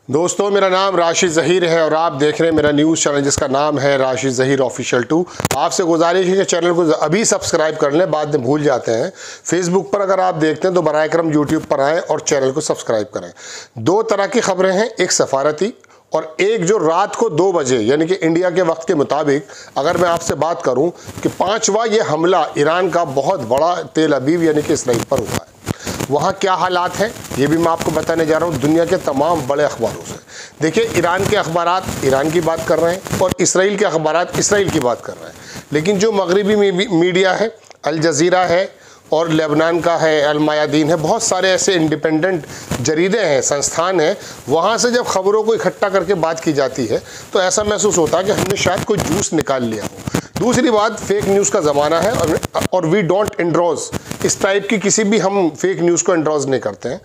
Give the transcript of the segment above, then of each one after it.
दोस्तों, मेरा नाम राशिद ज़हीर है और आप देख रहे हैं मेरा न्यूज़ चैनल जिसका नाम है राशिद ज़हीर ऑफिशियल 2। आपसे गुजारिश है कि चैनल को अभी सब्सक्राइब कर लें, बाद में भूल जाते हैं। फेसबुक पर अगर आप देखते हैं तो बराए करम यूट्यूब पर आएँ और चैनल को सब्सक्राइब करें। दो तरह की खबरें हैं, एक सफारती और एक जो रात को 2 बजे यानी कि इंडिया के वक्त के मुताबिक अगर मैं आपसे बात करूं कि 5वां ये हमला ईरान का बहुत बड़ा तेल अवीव यानी कि इसराइल पर हुआ है। वहाँ क्या हालात हैं ये भी मैं आपको बताने जा रहा हूँ दुनिया के तमाम बड़े अखबारों से। देखिए, ईरान के अखबारात ईरान की बात कर रहे हैं और इसराइल के अखबारात इसराइल की बात कर रहे हैं, लेकिन जो मगरबी मीडिया है, अल जज़ीरा है और लेबनान का है, अल मयादीन है, बहुत सारे ऐसे इंडिपेंडेंट जरीदे हैं, संस्थान हैं, वहाँ से जब खबरों को इकट्ठा करके बात की जाती है तो ऐसा महसूस होता है कि हमने शायद कोई जूस निकाल लिया हो। दूसरी बात, फेक न्यूज़ का ज़माना है और वी डोंट एंडोर्स इस टाइप की किसी भी हम फेक न्यूज़ को एंडोर्स नहीं करते हैं।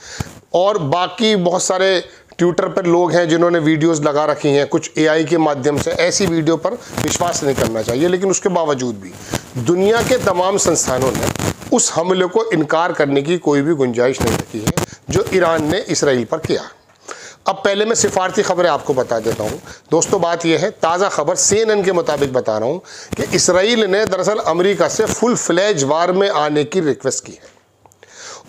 और बाकी बहुत सारे ट्विटर पर लोग हैं जिन्होंने वीडियोस लगा रखी हैं कुछ एआई के माध्यम से, ऐसी वीडियो पर विश्वास नहीं करना चाहिए। लेकिन उसके बावजूद भी दुनिया के तमाम संस्थानों ने उस हमले को इनकार करने की कोई भी गुंजाइश नहीं रखी है जो ईरान ने इसराइल पर किया। अब पहले मैं सिफारती खबरें आपको बता देता हूं। दोस्तों, बात यह है, ताज़ा खबर CNN के मुताबिक बता रहा हूं कि इसराइल ने दरअसल अमेरिका से फुल फ्लैज वार में आने की रिक्वेस्ट की है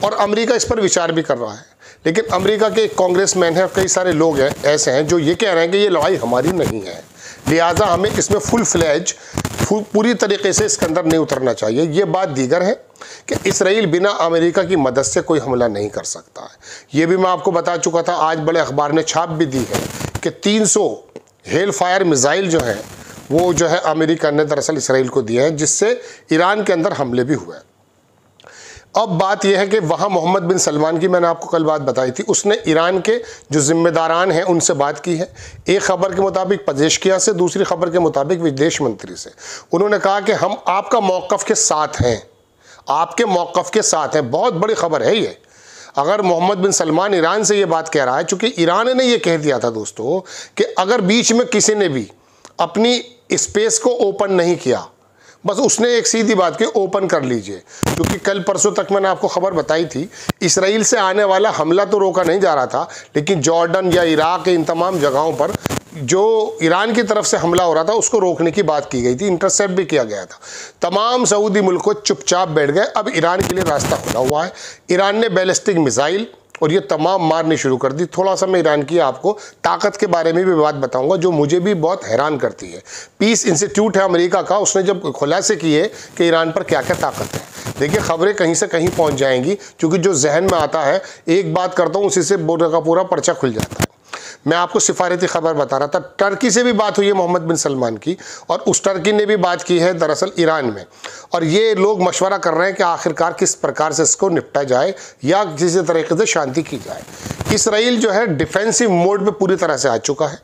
और अमेरिका इस पर विचार भी कर रहा है। लेकिन अमेरिका के एक कांग्रेसमैन है और कई सारे लोग हैं ऐसे हैं जो ये कह रहे हैं कि ये लड़ाई हमारी नहीं है, लिहाजा हमें इसमें फुल फ्लैज पूरी तरीके से इसके अंदर नहीं उतरना चाहिए। ये बात दीगर है कि इसराइल बिना अमेरिका की मदद से कोई हमला नहीं कर सकता है। ये भी मैं आपको बता चुका था, आज बड़े अखबार ने छाप भी दी है कि 300 हेल फायर मिसाइल जो हैं वो जो है अमेरिका ने दरअसल इसराइल को दिए हैं, जिससे ईरान के अंदर हमले भी हुए। अब बात यह है कि वहाँ मोहम्मद बिन सलमान की मैंने आपको कल बात बताई थी, उसने ईरान के जो जिम्मेदारान हैं उनसे बात की है। एक खबर के मुताबिक पेजेश्कियां से, दूसरी खबर के मुताबिक विदेश मंत्री से। उन्होंने कहा कि हम आपका मौक़िफ़ के साथ हैं, आपके मौक़िफ़ के साथ हैं। बहुत बड़ी खबर है ये। अगर मोहम्मद बिन सलमान ईरान से ये बात कह रहा है, चूँकि ईरान ने ये कह दिया था दोस्तों कि अगर बीच में किसी ने भी अपनी स्पेस को ओपन नहीं किया, बस उसने एक सीधी बात की, ओपन कर लीजिए। क्योंकि कल परसों तक मैंने आपको खबर बताई थी, इसराइल से आने वाला हमला तो रोका नहीं जा रहा था, लेकिन जॉर्डन या इराक इन तमाम जगहों पर जो ईरान की तरफ से हमला हो रहा था उसको रोकने की बात की गई थी, इंटरसेप्ट भी किया गया था। तमाम सऊदी मुल्क को चुपचाप बैठ गए। अब ईरान के लिए रास्ता खुला हुआ है। ईरान ने बैलिस्टिक मिसाइल और ये तमाम मारनी शुरू कर दी। थोड़ा सा मैं ईरान की आपको ताकत के बारे में भी बात बताऊंगा जो मुझे भी बहुत हैरान करती है। पीस इंस्टीट्यूट है अमेरिका का, उसने जब खुलासे किए कि ईरान पर क्या क्या ताकत है। देखिए, खबरें कहीं से कहीं पहुंच जाएंगी, क्योंकि जो जहन में आता है एक बात करता हूँ उसी से पूरा का पूरा पर्चा खुल जाता है। मैं आपको सिफारती खबर बता रहा था, टर्की से भी बात हुई है मोहम्मद बिन सलमान की और उस टर्की ने भी बात की है दरअसल ईरान में। और ये लोग मशवरा कर रहे हैं कि आखिरकार किस प्रकार से इसको निपटा जाए या किसी तरीके से शांति की जाए। इसराइल जो है डिफेंसिव मोड में पूरी तरह से आ चुका है।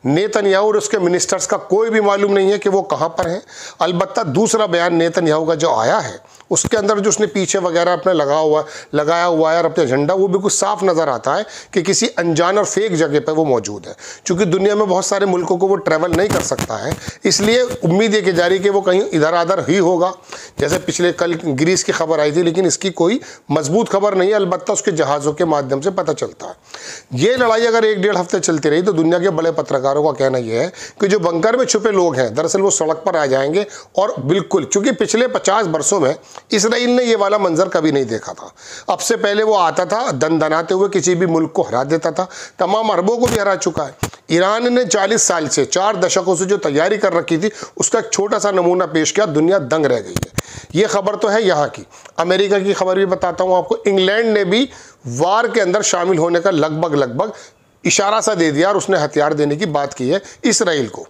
नेतन्याहू और उसके मिनिस्टर्स का कोई भी मालूम नहीं है कि वो कहाँ पर हैं। अलबत्ता दूसरा बयान नेतन्याहू का जो आया है उसके अंदर जो उसने पीछे वगैरह अपने लगाया हुआ है और अपना झंडा, वो बिल्कुल साफ नज़र आता है कि किसी अनजान और फेक जगह पर वो मौजूद है। क्योंकि दुनिया में बहुत सारे मुल्कों को वो ट्रैवल नहीं कर सकता है, इसलिए उम्मीद ये की जा रही कि वो कहीं इधर उधर ही होगा। जैसे पिछले कल ग्रीस की खबर आई थी, लेकिन इसकी कोई मजबूत खबर नहीं है, अलबत्ता उसके जहाज़ों के माध्यम से पता चलता है। ये लड़ाई अगर 1-1.5 हफ्ते चलती रही तो दुनिया के बड़े पत्रकारों का कहना यह है कि जो बंकर में छुपे लोग हैं दरअसल वो सड़क पर आ जाएंगे। और बिल्कुल, चूंकि पिछले 50 वर्षों में इसराइल ने ये वाला मंजर कभी नहीं देखा था। अब से पहले वो आता था दनदनाते हुए किसी भी मुल्क को हरा देता था, तमाम अरबों को भी हरा चुका है। ईरान ने 40 साल से, 4 दशकों से जो तैयारी कर रखी थी उसका एक छोटा सा नमूना पेश किया, दुनिया दंग रह गई है। ये खबर तो है यहाँ की। अमेरिका की खबर भी बताता हूँ आपको। इंग्लैंड ने भी वार के अंदर शामिल होने का लगभग इशारा सा दे दिया और उसने हथियार देने की बात की है इसराइल को।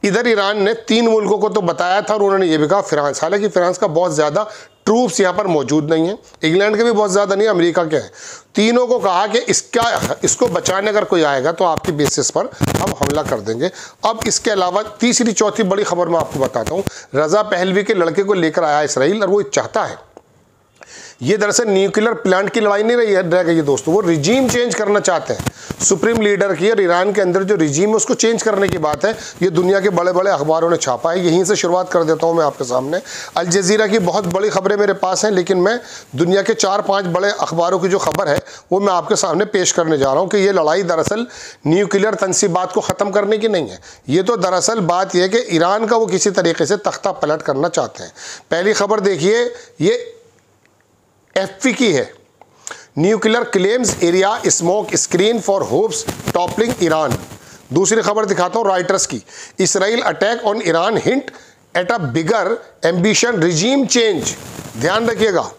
इधर ईरान ने 3 मुल्कों को तो बताया था और उन्होंने ये भी कहा, फ्रांस, हालांकि फ्रांस का बहुत ज़्यादा ट्रूप्स यहाँ पर मौजूद नहीं है, इंग्लैंड के भी बहुत ज़्यादा नहीं, अमेरिका के हैं। तीनों को कहा कि इसको बचाने अगर कोई आएगा तो आपकी बेसिस पर हम हमला कर देंगे। अब इसके अलावा तीसरी चौथी बड़ी खबर मैं आपको बताता हूँ। रजा पहलवी के लड़के को लेकर आया इसराइल और वो चाहता है, ये दरअसल न्यूक्लियर प्लांट की लड़ाई नहीं रह गई है दोस्तों, वो रिजीम चेंज करना चाहते हैं। सुप्रीम लीडर की और ईरान के अंदर जो रिजीम है उसको चेंज करने की बात है। ये दुनिया के बड़े बड़े अखबारों ने छापा है। यहीं से शुरुआत कर देता हूँ मैं आपके सामने। अल जजीरा की बहुत बड़ी खबरें मेरे पास हैं, लेकिन मैं दुनिया के 4-5 बड़े अखबारों की जो खबर है वो मैं आपके सामने पेश करने जा रहा हूँ कि ये लड़ाई दरअसल न्यूक्लियर तनसीबात को ख़त्म करने की नहीं है। ये तो दरअसल बात यह है कि ईरान का वो किसी तरीके से तख्ता पलट करना चाहते हैं। पहली खबर देखिए, ये एफपी की है। Nuclear claims area smoke screen for hopes toppling Iran. दूसरी खबर दिखाता हूँ रॉयटर्स की, Israel attack on Iran hint at a bigger ambition regime change. ध्यान रखिएगा।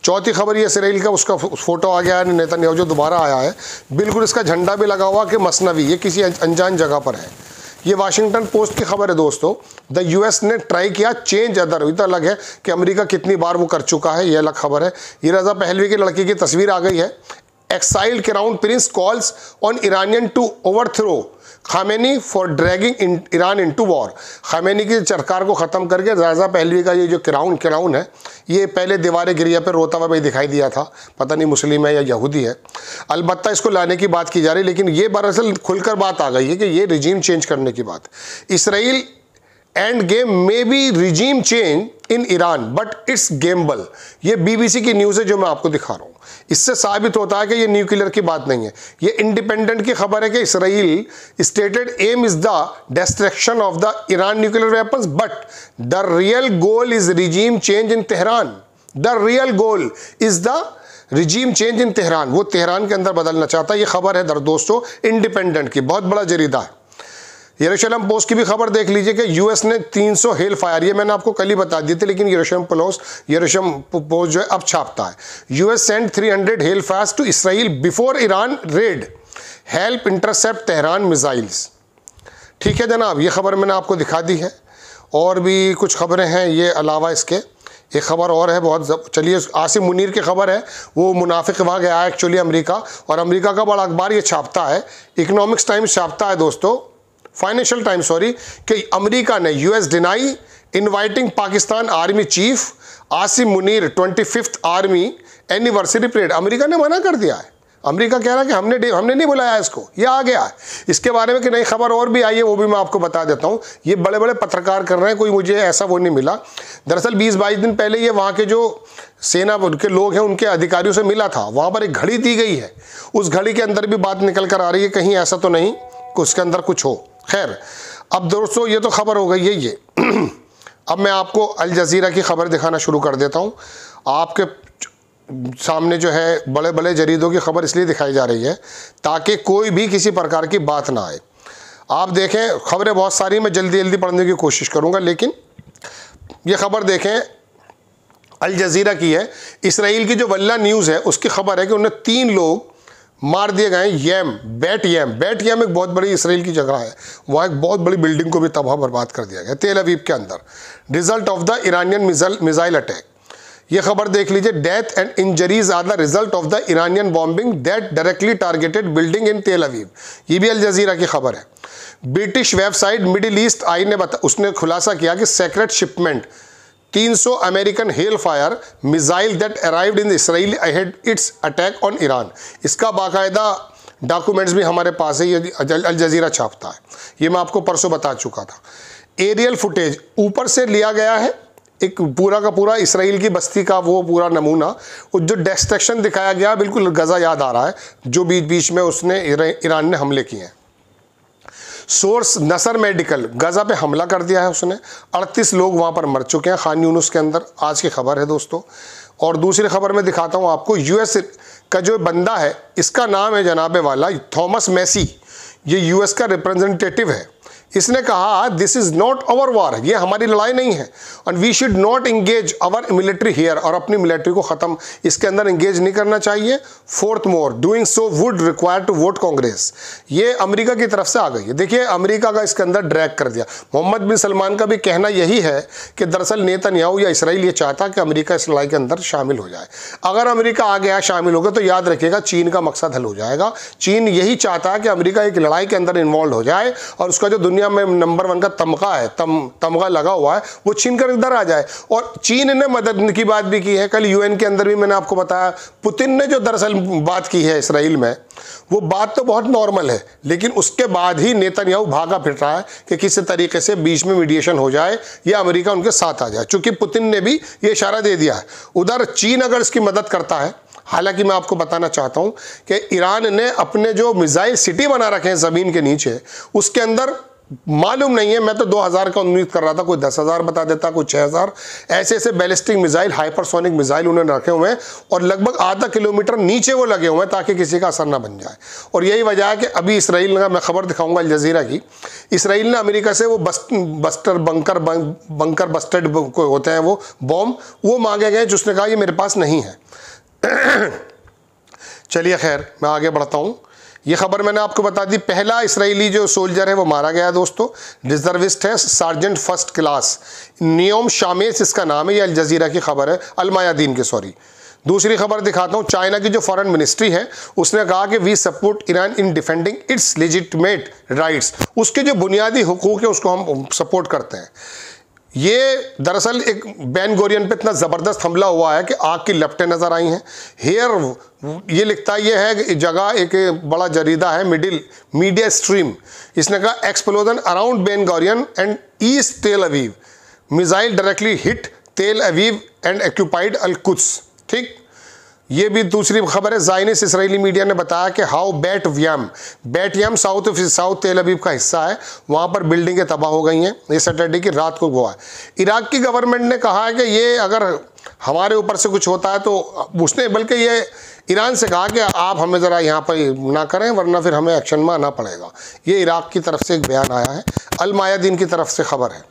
चौथी खबर ये इसराइल का उसका फोटो आ गया है, नेतन्याहू जो दोबारा आया है, बिल्कुल इसका झंडा भी लगा हुआ कि मसनवी, ये किसी अनजान जगह पर है। ये वाशिंगटन पोस्ट की खबर है दोस्तों। द यूएस ने ट्राई किया चेंज अदर, इतना अलग है कि अमेरिका कितनी बार वो कर चुका है, ये अलग खबर है। ये रजा पहलवी की लड़की की तस्वीर आ गई है। Exiled crown prince calls on Iranian to overthrow Khamenei for dragging Iran into war. Khamenei की सरकार को ख़त्म करके रजा पहलवी का ये जो क्राउन है, ये पहले दीवार गिरिया पर रोता हुआ भाई दिखाई दिया था, पता नहीं मुस्लिम है या यहूदी है। अलबत्ता इसको लाने की बात की जा रही, लेकिन ये दरअसल खुलकर बात आ गई है कि ये रिजीम चेंज करने की बात। Israel end game may be regime change in Iran but it's gamble. ये बीबीसी की न्यूज़ है जो मैं आपको दिखा रहा हूँ। इससे साबित होता है कि ये न्यूक्लियर की बात नहीं है। ये इंडिपेंडेंट की खबर है कि Israel stated aim is the destruction of the Iran nuclear weapons but the real goal is regime change in Tehran. The real goal is the regime change in Tehran. वो तेहरान के अंदर बदलना चाहता है। ये खबर है दोस्तों इंडिपेंडेंट की, बहुत बड़ा जरीदा है। यरूशलेम पोस्ट की भी खबर देख लीजिए कि यूएस ने 300 हेल फायर, ये मैंने आपको कल ही बता दी थी, लेकिन यरूशलेम पोस्ट जो है अब छापता है। US send 300 hell fires to Israel before Iran raid help intercept Tehran missiles. ठीक है जनाब, ये खबर मैंने आपको दिखा दी है। और भी कुछ खबरें हैं ये अलावा इसके। एक खबर और है बहुत, चलिए आसिम मुनीर की खबर है। वो मुनाफिक वहाँ गया एक्चुअली अमेरिका, और अमेरिका का बड़ा अखबार ये छापता है, इकोनॉमिक्स टाइम्स छापता है दोस्तों, फाइनेंशियल टाइम्स सॉरी, कि अमेरिका ने US deny inviting Pakistan army chief Asim Munir 25th army anniversary parade. America ने मना कर दिया है। अमेरिका कह रहा है कि हमने नहीं बुलाया इसको, ये आ गया है। इसके बारे में कि नई खबर और भी आई है, वो भी मैं आपको बता देता हूँ। ये बड़े बड़े पत्रकार कर रहे हैं, कोई मुझे ऐसा वो नहीं मिला। दरअसल 20-22 दिन पहले ये वहाँ के जो सेना के लोग हैं उनके अधिकारियों से मिला था। वहाँ पर एक घड़ी दी गई है, उस घड़ी के अंदर भी बात निकल कर आ रही है, कहीं ऐसा तो नहीं कि उसके अंदर कुछ हो। खैर, अब दोस्तों ये तो खबर हो गई है ये। अब मैं आपको अल जजीरा की खबर दिखाना शुरू कर देता हूँ। आपके सामने जो है बड़े बड़े जरीदों की खबर इसलिए दिखाई जा रही है ताकि कोई भी किसी प्रकार की बात ना आए। आप देखें, खबरें बहुत सारी, मैं जल्दी जल्दी पढ़ने की कोशिश करूँगा, लेकिन ये खबर देखें अल जजीरा की है। इसराइल की जो वल्ला न्यूज़ है उसकी खबर है कि उन्हें 3 लोग मार दिए गए। बेट यम एक बहुत बड़ी इसराइल की जगह है, वहाँ एक बहुत बड़ी बिल्डिंग को भी तबाह बर्बाद कर दिया गया तेल अवीव के अंदर, result of the Iranian missile attack. ये खबर देख लीजिए, death and injuries are the result of the Iranian bombing that directly targeted building in Tel Aviv. ये भी अल जजीरा की खबर है। British website Middle East Eye ने उसने खुलासा किया कि secret shipment 300 American hell fire missile that arrived in Israel ahead its attack on Iran. इसका बाकायदा डॉक्यूमेंट्स भी हमारे पास है, ये अल जजीरा छापता है। ये मैं आपको परसों बता चुका था। एरियल फुटेज ऊपर से लिया गया है, एक पूरा का पूरा इसराइल की बस्ती का वो पूरा नमूना, जो डिस्ट्रक्शन दिखाया गया बिल्कुल गज़ा याद आ रहा है, जो बीच बीच में उसने ईरान ने हमले किए हैं। सोर्स नसर मेडिकल, गज़ा पे हमला कर दिया है उसने, 38 लोग वहाँ पर मर चुके हैं खान यूनुस के अंदर। आज की खबर है दोस्तों। और दूसरी खबर में दिखाता हूँ आपको, यूएस का जो बंदा है इसका नाम है जनाबे वाला थॉमस मैसी। ये यूएस का रिप्रेजेंटेटिव है। इसने कहा this is not our war, ये हमारी लड़ाई नहीं है, and we should not engage our military here, और अपनी मिलिट्री को ख़त्म इसके अंदर इंगेज नहीं करना चाहिए। Furthermore doing so would require to vote Congress. ये अमेरिका की तरफ से आ गई है। देखिए अमेरिका का इसके अंदर ड्रैग कर दिया। मोहम्मद बिन सलमान का भी कहना यही है कि दरअसल नेतन्याहू या इसराइल ये चाहता कि अमेरिका इस लड़ाई के अंदर शामिल हो जाए। अगर अमेरिका आ गया शामिल हो गया तो याद रखिएगा चीन का मकसद हल हो जाएगा। चीन यही चाहता है कि अमेरिका एक लड़ाई के अंदर इन्वॉल्व हो जाए और उसका जो दुनिया में नंबर 1 का तमगा है, तमगा लगा हुआ है, वो छीन कर इधर आ जाए। और चीन ने मदद की बात भी की है। कल यूएन के अंदर भी मैंने आपको बताया, पुतिन ने जो दरअसल बात की है इसराइल में, वो बात तो बहुत नॉर्मल है, लेकिन उसके बाद ही नेतन्याहू भागा फिर रहा है कि किसी तरीके से बीच में मीडिएशन हो जाए या अमेरिका उनके साथ आ जाए, चूंकि पुतिन ने भी ये इशारा दे दिया है। उधर चीन अगर इसकी मदद करता है, हालांकि मैं आपको बताना चाहता हूं कि ईरान ने अपने जो मिसाइल सिटी बना रखे हैं ज़मीन के नीचे, उसके अंदर मालूम नहीं है, मैं तो 2000 का उम्मीद कर रहा था, कोई 10,000 बता देता, कोई 6,000, ऐसे ऐसे बैलिस्टिक मिसाइल, हाइपरसोनिक मिसाइल उन्होंने रखे हुए हैं और लगभग आधा किलोमीटर नीचे वो लगे हुए हैं ताकि किसी का असर ना बन जाए। और यही वजह है कि अभी इसराइल का, मैं खबर दिखाऊंगा अल जज़ीरा की, इसराइल ने अमेरिका से वो बंकर बस्टेड होते हैं वो बॉम्ब, वो मांगे गए, जिसने कहा ये मेरे पास नहीं है। चलिए खैर, मैं आगे बढ़ता हूँ। ये खबर मैंने आपको बता दी। पहला इसराइली जो सोल्जर है वो मारा गया दोस्तों, रिजर्विस्ट है, सार्जेंट फर्स्ट क्लास, नियोम शामेस इसका नाम है। ये अल जज़ीरा की खबर है, अल मायादीन की, सॉरी। दूसरी खबर दिखाता हूँ। चाइना की जो फॉरेन मिनिस्ट्री है उसने कहा कि we support Iran in defending its legitimate rights. उसके जो बुनियादी हुकूक है उसको हम सपोर्ट करते हैं। ये दरअसल एक बेन गोरियन पे इतना ज़बरदस्त हमला हुआ है कि आग की लपटें नज़र आई हैं। हेयर ये लिखता ये है कि जगह एक बड़ा जरीदा है मीडिया स्ट्रीम, इसने कहा explosion around Ben Gurion and east Tel Aviv, missile directly hit Tel Aviv and occupied Al Quds. ठीक, ये भी दूसरी खबर है। ज़ायनिस्ट इसराइली मीडिया ने बताया कि हाउ बैट-यम साउथ तेल अवीव का हिस्सा है, वहाँ पर बिल्डिंगें तबाह हो गई हैं। ये सैटरडे की रात को हुआ है। इराक की गवर्नमेंट ने कहा है कि ये अगर हमारे ऊपर से कुछ होता है तो उसने बल्कि ये ईरान से कहा कि आप हमें ज़रा यहाँ पर ना करें वरना फिर हमें एक्शन में आना पड़ेगा। ये इराक की तरफ से एक बयान आया है। अल मायादीन की तरफ से खबर है।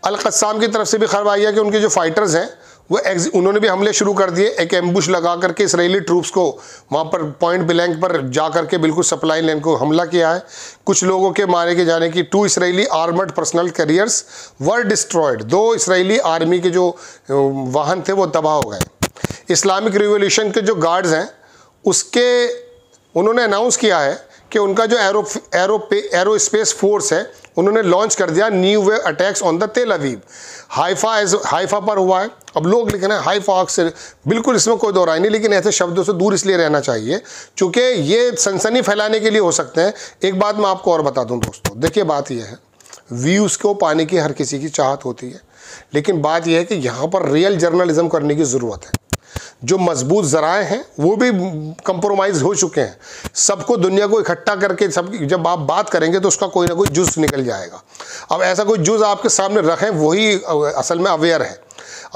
अल क़स्साम की तरफ से भी खबर आई है कि उनके जो फाइटर्स हैं वो उन्होंने भी हमले शुरू कर दिए। एक एम्बुश लगा करके इसराइली ट्रूप्स को वहाँ पर पॉइंट ब्लैंक पर जा करके बिल्कुल सप्लाई लाइन को हमला किया है। कुछ लोगों के मारे के जाने की 2 Israeli armoured personal carriers were destroyed. 2 Israeli army के जो वाहन थे वो तबाह हो गए। इस्लामिक रिवॉल्यूशन के जो गार्ड्स हैं उसके उन्होंने अनाउंस किया है कि उनका जो एरोस्पेस फोर्स है उन्होंने लॉन्च कर दिया new wave attacks on the तेल अवीव। हाइफा पर हुआ है। अब लोग लिख रहे हैं हाइफा से, बिल्कुल इसमें कोई दो राय नहीं, लेकिन ऐसे शब्दों से दूर इसलिए रहना चाहिए क्योंकि ये सनसनी फैलाने के लिए हो सकते हैं। एक बात मैं आपको और बता दूं दोस्तों, देखिए बात यह है, व्यूज़ को पाने की हर किसी की चाहत होती है, लेकिन बात यह है कि यहाँ पर रियल जर्नलिज्म करने की ज़रूरत है। जो मजबूत ज़राए हैं वो भी कंप्रोमाइज़ हो चुके हैं। सबको, दुनिया को इकट्ठा करके सब जब आप बात करेंगे तो उसका कोई ना कोई जुज़ निकल जाएगा। अब ऐसा कोई जुज़ आपके सामने रखें, वही असल में अवेयर है।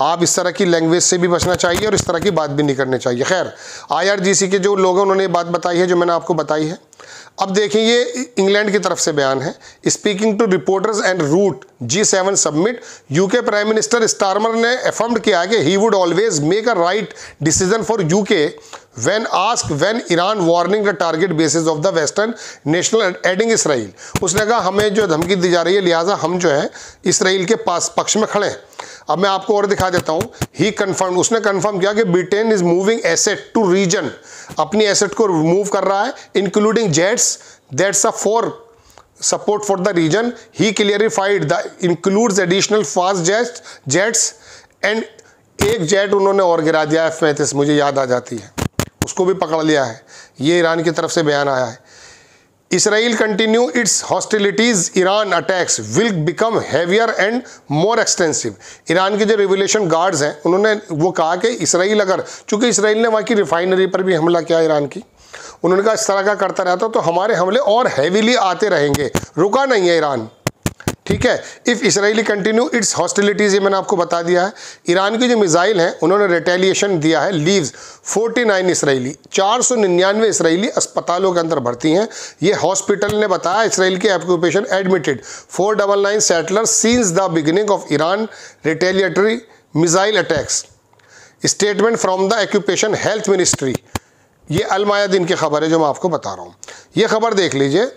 आप इस तरह की लैंग्वेज से भी बचना चाहिए और इस तरह की बात भी नहीं करनी चाहिए। खैर, IRGC के जो लोग हैं उन्होंने बात बताई है जो मैंने आपको बताई है। अब देखिए, ये इंग्लैंड की तरफ से बयान है। Speaking to reporters and route G7 summit, UK prime minister Starmer ने अफर्म्ड किया कि he would always make a right decision for UK when asked when Iran warning the target bases of the western national aiding Israel. उसने कहा हमें जो धमकी दी जा रही है लिहाजा हम जो है इसराइल के पास पक्ष में खड़े हैं। अब मैं आपको और दिखा देता हूँ। ही कन्फर्म, उसने कन्फर्म किया कि Britain is moving asset to region, अपनी एसेट को मूव कर रहा है, including jets that's a for support for the region. He clarified the includes additional fast jets and एक जेट उन्होंने और गिरा दिया, F-35 मुझे याद आ जाती है, उसको भी पकड़ लिया है। ये ईरान की तरफ से बयान आया है। Israel continue its hostilities, Iran attacks will become heavier and more extensive। Iran के जो रिवोल्यूशन गार्ड्स हैं उन्होंने वो कहा कि इसराइल अगर, चूंकि इसराइल ने वहाँ की रिफाइनरी पर भी हमला किया ईरान की, उन्होंने कहा इस तरह का करता रहता तो हमारे हमले और हैवीली आते रहेंगे, रुका नहीं है ईरान। ठीक है, if Israeli continue its hostilities, ये मैंने आपको बता दिया है। ईरान की जो मिसाइल हैं उन्होंने रिटेलिएशन दिया है। लीव्स 49 इसराइली, 499 इसराइली अस्पतालों के अंदर भर्ती हैं। ये हॉस्पिटल ने बताया इसराइल के occupation admitted 499 settlers scenes the beginning of Iran retaliatory missile attacks. Statement from the occupation health ministry. ये अल मायादीन की खबर है जो मैं आपको बता रहा हूँ। ये खबर देख लीजिए।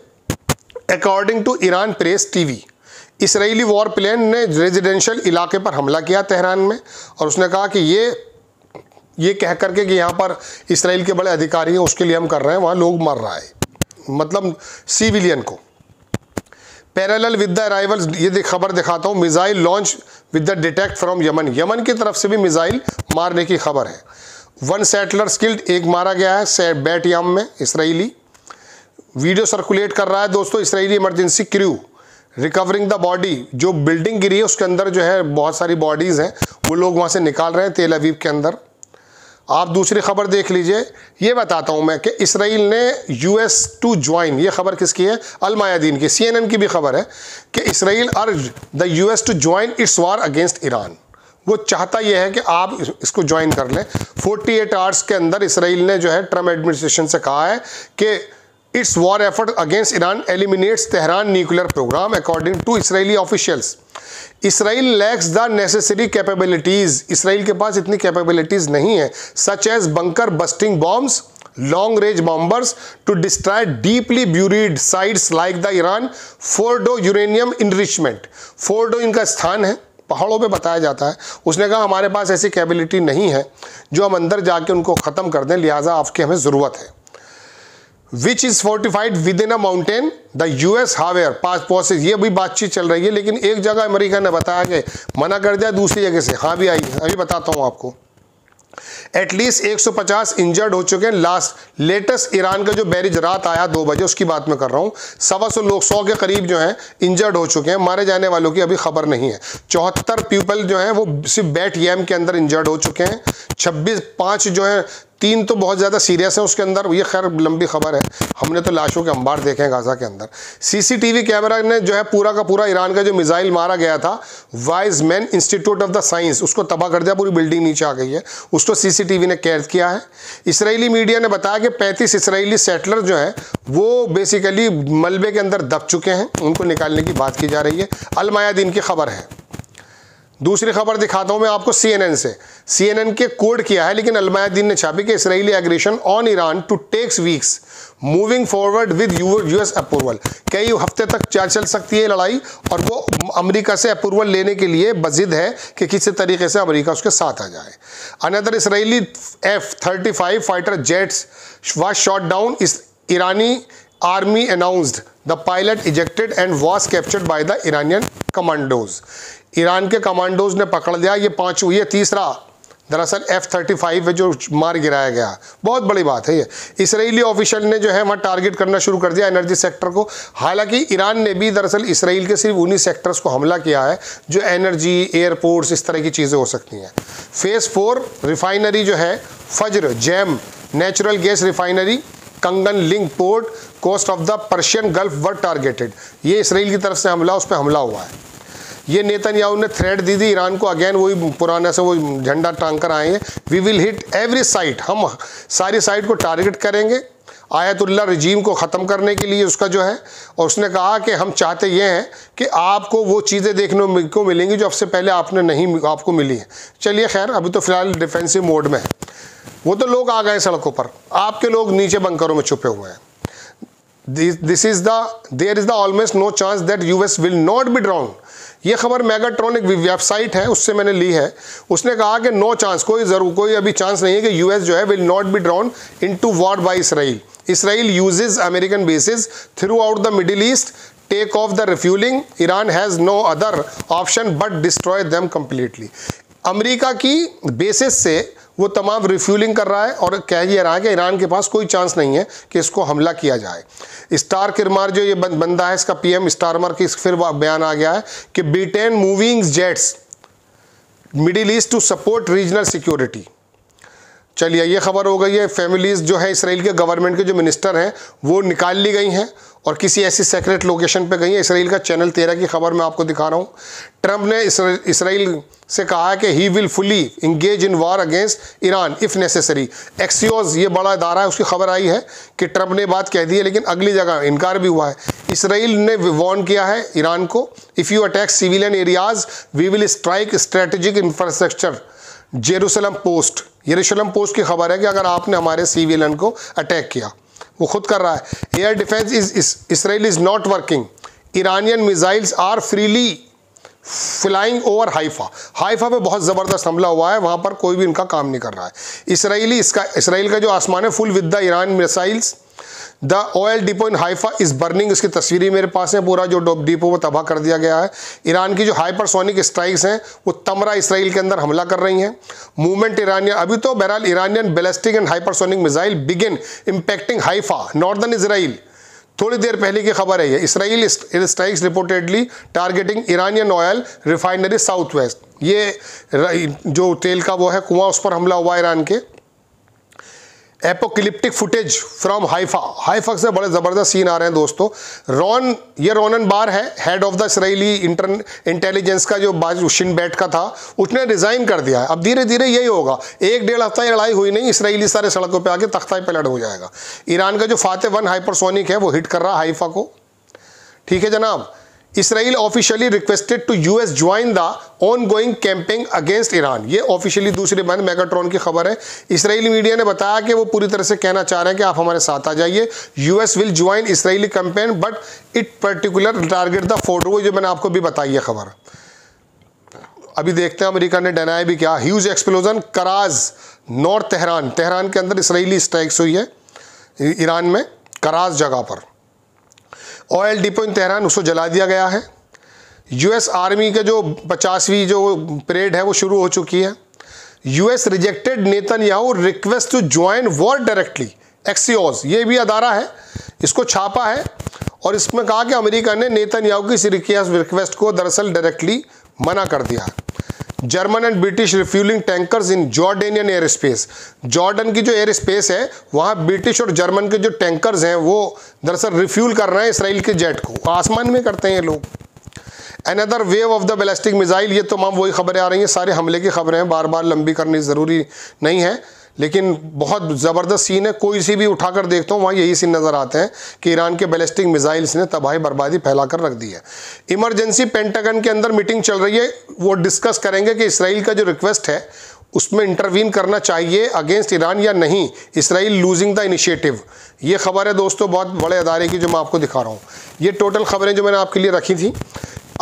According to Iran Press TV, Israeli war plane ने रेजिडेंशियल इलाके पर हमला किया तेहरान में, और उसने कहा कि ये कह करके कि यहाँ पर इसराइल के बड़े अधिकारी हैं उसके लिए हम कर रहे हैं, वहाँ लोग मर रहा है, मतलब सिविलियन को। पैरेलल विद द अराइवल, ये खबर दिखाता हूँ, missile launch with the detect from Yemen, Yemen की तरफ से भी मिसाइल मारने की खबर है। 1 सेटलर स्किल्ड, एक मारा गया है बैट याम में इसराइली। वीडियो सर्कुलेट कर रहा है दोस्तों, Israeli emergency crew recovering the body, जो बिल्डिंग गिरी है उसके अंदर जो है बहुत सारी बॉडीज़ हैं, वो लोग वहाँ से निकाल रहे हैं तेल अवीव के अंदर। आप दूसरी खबर देख लीजिए, ये बताता हूँ मैं कि इसराइल ने यूएस टू ज्वाइन, ये खबर किसकी है, अल मायादीन की, CNN की भी खबर है कि Israel urge the US to join its war against Iran. वो चाहता यह है कि आप इसको ज्वाइन कर लें। 48 आवर्स के अंदर इसराइल ने जो है ट्रम्प एडमिनिस्ट्रेशन से कहा है कि its war effort against Iran eliminates Tehran nuclear program according to Israeli officials. Israel lacks the necessary capabilities, Israel के पास इतनी कैपेबिलिटीज नहीं है, such as bunker busting bombs, long range bombers to destroy deeply buried sites like the Iran Fordow uranium enrichment. Fordow इनका स्थान है, पहाड़ों पे बताया जाता है। उसने कहा हमारे पास ऐसी कैपेबिलिटी नहीं है जो हम अंदर जाके उनको ख़त्म कर दें, लिहाजा आपकी हमें ज़रूरत है। Which is fortified within a mountain the US however pass passage, ये भी बातचीत चल रही है, लेकिन एक जगह अमेरिका ने बताया कि मना कर दिया, दूसरी जगह से हाँ भी आई है, अभी बताता हूँ आपको। एटलीस्ट 150 इंजर्ड हो चुके हैं। लेटेस्ट ईरान का जो बैरिज रात आया 2 बजे, उसकी बात मैं कर रहा हूँ, 125 लोग 100 के करीब जो हैं इंजर्ड हो चुके हैं, मारे जाने वालों की अभी खबर नहीं है। 74 पीपल जो हैं वो सिर्फ बैट यम के अंदर इंजर्ड हो चुके हैं। 5 जो है, 3 तो बहुत ज़्यादा सीरियस है उसके अंदर, ये खैर लंबी खबर है, हमने तो लाशों के अंबार देखे हैं गाजा के अंदर। CCTV कैमरा ने जो है पूरा का पूरा ईरान का जो मिसाइल मारा गया था wise man institute of the science, उसको तबाह कर दिया, पूरी बिल्डिंग नीचे आ गई है, उसको CCTV ने कैद किया है। इसराइली मीडिया ने बताया कि 35 इसराइली सेटलर जो हैं वो बेसिकली मलबे के अंदर दब चुके हैं, उनको निकालने की बात की जा रही है। अल मायादीन की खबर है। दूसरी खबर दिखाता हूं मैं आपको CNN से, CNN के कोड किया है, लेकिन अल मायादीन ने छापी कि Israeli aggression on Iran to takes weeks moving forward with US approval, कई हफ्ते तक चल सकती है लड़ाई, और वो अमेरिका से अप्रूवल लेने के लिए बजिद है कि किसी तरीके से अमेरिका उसके साथ आ जाए। Another Israeli F-35 fighter jets was shot down, इस ईरानी army announced the pilot ejected and was captured by the Iranian commandos. Iran के कमांडोज ने पकड़ लिया। ये तीसरा दरअसल F-35 है जो मार गिराया गया, बहुत बड़ी बात है ये। इसराइली ऑफिशियल ने जो है वहाँ टारगेट करना शुरू कर दिया एनर्जी सेक्टर को। हालांकि ईरान ने भी दरअसल इसराइल के सिर्फ उन्हीं सेक्टर्स को हमला किया है जो एनर्जी, एयरपोर्ट्स, इस तरह की चीज़ें हो सकती हैं। फेज़ 4 रिफाइनरी जो है Fajr Jam natural gas refinery, Kangan link port, coast of the Persian Gulf were targeted. ये इसराइल की तरफ से हमला, उस पर हमला हुआ है। ये नेतन्याहू ने थ्रेट दी थी ईरान को, अगेन वही पुराना से वो झंडा टांग कर आए हैं, we will hit every site, हम सारी साइट को टारगेट करेंगे आयतुल्ला रजीम को ख़त्म करने के लिए उसका जो है। और उसने कहा कि हम चाहते ये हैं कि आपको वो चीज़ें देखने को मिलेंगी जो आपसे पहले आपको मिली है। चलिए खैर, अभी तो फिलहाल डिफेंसिव मोड में है। वो तो लोग आ गए सड़कों पर, आपके लोग नीचे बंकरों में छुपे हुए हैं। There is the almost no chance that US will not be drawn. ये खबर मेगाट्रॉन एक वेबसाइट है उससे मैंने ली है। उसने कहा कि नो चांस, कोई अभी चांस नहीं है कि US जो है will not be drawn into war by Israel. Israel uses American bases throughout the Middle East, take off the refuelling, Iran has no other option but destroy them completely. America की bases से वो तमाम refuelling कर रहा है और कह ये रहा है कि ईरान के पास कोई चांस नहीं है कि इसको हमला किया जाए। स्टार किरमार जो ये बंदा है, इसका PM स्टारमर की फिर बयान आ गया है कि Britain moving jets Middle East to support regional security. चलिए, ये खबर हो गई है। फैमिलीज़ जो है इसराइल के गवर्नमेंट के जो मिनिस्टर हैं वो निकाल ली गई हैं और किसी ऐसी सेक्रेट लोकेशन पे गई है। इसराइल का चैनल 13 की खबर मैं आपको दिखा रहा हूँ। ट्रंप ने इसराइल से कहा है कि he will fully engage in war against Iran if necessary. Axios ये बड़ा इदारा है, उसकी खबर आई है कि ट्रंप ने बात कह दी है, लेकिन अगली जगह इनकार भी हुआ है। इसराइल ने वार्न किया है ईरान को, if you attack civilian areas we will strike strategic infrastructure. Jerusalem Post की खबर है कि अगर आपने हमारे सिविलियन को अटैक किया, वो खुद कर रहा है। Air defence Israel is not working, Iranian missiles are freely flying over Haifa पे बहुत ज़बरदस्त हमला हुआ है, वहाँ पर कोई भी इनका काम नहीं कर रहा है। इसराइल का जो आसमान है full with the Iran missiles. The oil depot in Haifa is burning, इसकी तस्वीरें मेरे पास है, पूरा जो डिपो वो तबाह कर दिया गया है। ईरान की जो हाइपरसोनिक स्ट्राइक्स हैं वो तमरा इसराइल के अंदर हमला कर रही हैं। मूवमेंट ईरानियन, अभी तो बहरहाल Iranian ballistic and hypersonic missile begin impacting Haifa northern Israel, थोड़ी देर पहले की खबर है ये। Israel strikes reportedly targeting Iranian oil refinery south west, ये जो तेल का वो है कुआं, उस पर हमला हुआ ईरान के। एपोकलिप्टिक फुटेज फ्रॉम हाइफा से बड़े ज़बरदस्त सीन आ रहे हैं दोस्तों। रोनन बार है, head of the Israeli intelligence का जो शिन बैट का था, उसने रिज़ाइन कर दिया है। अब धीरे धीरे यही होगा, 1-1.5 हफ्ता ये लड़ाई हुई नहीं, इसराइली सारे सड़कों पे आके तख्ता पलट हो जाएगा। ईरान का जो फातेह 1 हाइपरसोनिक है वो हिट कर रहा है हाइफा को, ठीक है जनाब। Israel officially requested to US join the ongoing campaigning against Iran, ये ऑफिशियली दूसरी बार मेगाट्रॉन की खबर है। इसराइली मीडिया ने बताया कि वो पूरी तरह से कहना चाह रहे हैं कि आप हमारे साथ आ जाइए, US will join Israeli campaign but it particular target the Fordow, जो मैंने आपको भी बताई है खबर। अभी देखते हैं अमेरिका ने डिनाई भी किया। ह्यूज एक्सप्लोजन कराज नॉर्थ तेहरान के अंदर इसराइली स्ट्राइक्स हुई है ईरान में, कराज जगह पर। ऑयल डिपो इन तेहरान, उसको जला दिया गया है। यूएस आर्मी के जो 50वीं जो परेड है वो शुरू हो चुकी है। US rejected Netanyahu request to join war directly, Axios ये भी अदारा है, इसको छापा है और इसमें कहा कि अमेरिका ने नेतन्याहू की इस रिक्वेस्ट को दरअसल डायरेक्टली मना कर दिया है। German and British refuelling tankers in Jordanian air space, Jordan की जो एयर स्पेस है वहाँ ब्रिटिश और जर्मन के जो टैंकर्स हैं वो दरअसल रिफ्यूल कर रहे हैं इसराइल के जेट को, आसमान में करते हैं ये लोग। Another wave of the ballistic missile, ये तमाम वही खबरें आ रही हैं, सारे हमले की खबरें हैं, बार बार लंबी करनी ज़रूरी नहीं है, लेकिन बहुत ज़बरदस्त सीन है। कोई सी भी उठाकर देखता हूँ वहाँ यही सीन नज़र आते हैं कि ईरान के बैलिस्टिक मिसाइल्स ने तबाही बर्बादी फैला कर रख दी है। इमरजेंसी पेंटागन के अंदर मीटिंग चल रही है, वो डिस्कस करेंगे कि इसराइल का जो रिक्वेस्ट है उसमें इंटरवीन करना चाहिए अगेंस्ट ईरान या नहीं, इसराइल लूजिंग द इनिशिएटिव। ये खबर है दोस्तों बहुत बड़े अदारे की जो मैं आपको दिखा रहा हूँ। ये टोटल खबरें जो मैंने आपके लिए रखी थी।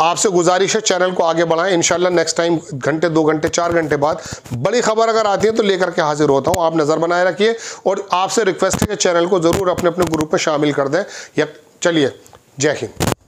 आपसे गुजारिश है चैनल को आगे बढ़ाएं, इंशाल्लाह नेक्स्ट टाइम घंटे 2 घंटे 4 घंटे बाद बड़ी खबर अगर आती है तो लेकर के हाजिर होता हूं। आप नज़र बनाए रखिए और आपसे रिक्वेस्ट है कि चैनल को ज़रूर अपने अपने ग्रुप में शामिल कर दें। या चलिए, जय हिंद।